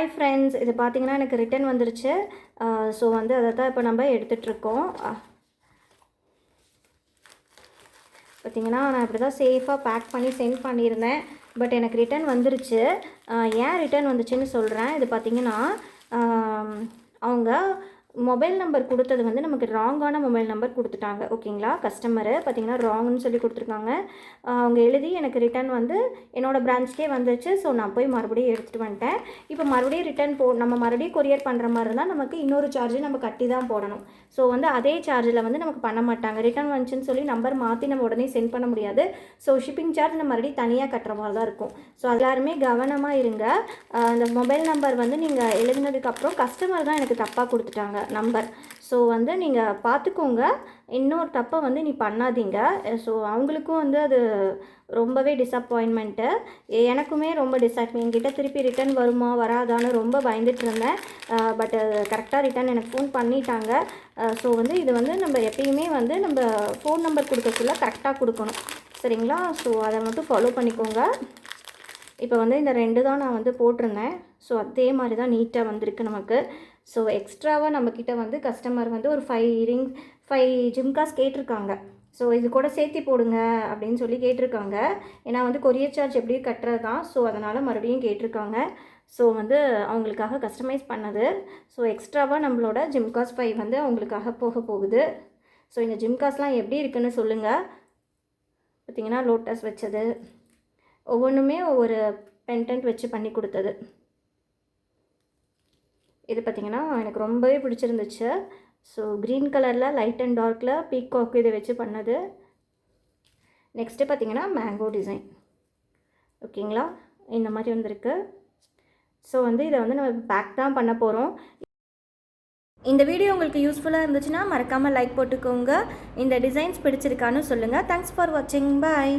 Hi friends, இது பார்த்தீங்கன்னா எனக்கு ரிட்டன் வந்துருச்சு. ஸோ வந்து அதை தான் இப்போ நம்ம எடுத்துகிட்ருக்கோம். பார்த்தீங்கன்னா நான் இப்படி தான் சேஃபாக பேக் பண்ணி சென்ட் பண்ணியிருந்தேன். பட் எனக்கு ரிட்டன் வந்துருச்சு. ஏன் ரிட்டன் வந்துச்சுன்னு சொல்கிறேன். இது பார்த்தீங்கன்னா அவங்க மொபைல் நம்பர் கொடுத்தது வந்து நமக்கு ராங்கான மொபைல் நம்பர் கொடுத்துட்டாங்க. ஓகேங்களா, கஸ்டமரு பார்த்தீங்கன்னா ராங்குன்னு சொல்லி கொடுத்துருக்காங்க. அவங்க எழுதி எனக்கு ரிட்டன் வந்து என்னோடய பிரான்ச்கே வந்துச்சு. ஸோ நான் போய் மறுபடியும் எடுத்துகிட்டு வந்துட்டேன். இப்போ மறுபடியும் ரிட்டன் நம்ம மறுபடியும் கொரியர் பண்ணுற மாதிரி இருந்தால் நமக்கு இன்னொரு சார்ஜ் நம்ம கட்டி தான் போடணும். ஸோ வந்து அதே சார்ஜில் வந்து நமக்கு பண்ண மாட்டாங்க. ரிட்டன் வந்துச்சுன்னு சொல்லி நம்பர் மாற்றி நம்ம உடனே சென்ட் பண்ண முடியாது. ஸோ ஷிப்பிங் சார்ஜ் நம்ம மறுபடியும் தனியாக கட்டுற மாதிரி தான் இருக்கும். ஸோ எல்லாருமே கவனமாக இருங்க. அந்த மொபைல் நம்பர் வந்து நீங்கள் எழுதினதுக்கப்புறம் கஸ்டமர் தான் எனக்கு தப்பாக கொடுத்துட்டாங்க நம்பர். ஸோ வந்து நீங்கள் பார்த்துக்கோங்க, இன்னொரு தப்பை வந்து நீ பண்ணாதீங்க. ஸோ அவங்களுக்கும் வந்து அது ரொம்பவே டிஸப்பாயின்மெண்ட்டு. எனக்குமே ரொம்ப என்கிட்ட திருப்பி ரிட்டன் வருமா வராதான்னு ரொம்ப பயந்துட்டு இருந்தேன். பட் கரெக்டாக ரிட்டன் எனக்கு ஃபோன் பண்ணிட்டாங்க. ஸோ வந்து இது வந்து நம்ம எப்பயுமே வந்து நம்ம ஃபோன் நம்பர் கொடுக்கக்குள்ள கரெக்டாக கொடுக்கணும், சரிங்களா? ஸோ அதை மட்டும் ஃபாலோ பண்ணிக்கோங்க. இப்போ வந்து இந்த 2 தான் நான் வந்து போட்டிருந்தேன். ஸோ அதே மாதிரி தான் நீட்டாக வந்திருக்கு நமக்கு. ஸோ எக்ஸ்ட்ராவாக நம்மக்கிட்ட வந்து கஸ்டமர் வந்து ஒரு 5 ஜிம்காஸ் கேட்டிருக்காங்க. ஸோ இது கூட சேர்த்து போடுங்க அப்படின்னு சொல்லி கேட்டிருக்காங்க. ஏன்னா வந்து கொரியர் சார்ஜ் எப்படியும் கட்டுறது தான். ஸோ அதனால் மறுபடியும் கேட்டிருக்காங்க. ஸோ வந்து அவங்களுக்காக கஸ்டமைஸ் பண்ணது. ஸோ எக்ஸ்ட்ராவாக நம்மளோட ஜிம்காஸ் 5 வந்து அவங்களுக்காக போகுது. ஸோ இந்த ஜிம்காஸ்லாம் எப்படி இருக்குன்னு சொல்லுங்கள். பார்த்திங்கன்னா லோட்டஸ் வச்சது, ஒவ்வொன்றுமே ஒவ்வொரு பென்டென்ட் வச்சு பண்ணி கொடுத்தது. இது பார்த்திங்கன்னா எனக்கு ரொம்பவே பிடிச்சிருந்துச்சு. ஸோ க்ரீன் கலரில் லைட் அண்ட் டார்க்கில் பீகாக் இதை வச்சு பண்ணது. நெக்ஸ்ட்டு பார்த்திங்கன்னா மேங்கோ டிசைன். ஓகேங்களா, இந்த மாதிரி வந்திருக்கு. ஸோ வந்து இதை வந்து நம்ம பேக் தான் பண்ண போகிறோம். இந்த வீடியோ உங்களுக்கு யூஸ்ஃபுல்லாக இருந்துச்சுன்னா மறக்காமல் லைக் போட்டுக்கோங்க. இந்த டிசைன்ஸ் பிடிச்சிருக்கான்னு சொல்லுங்கள். தேங்க்ஸ் ஃபார் வாட்சிங். பாய்.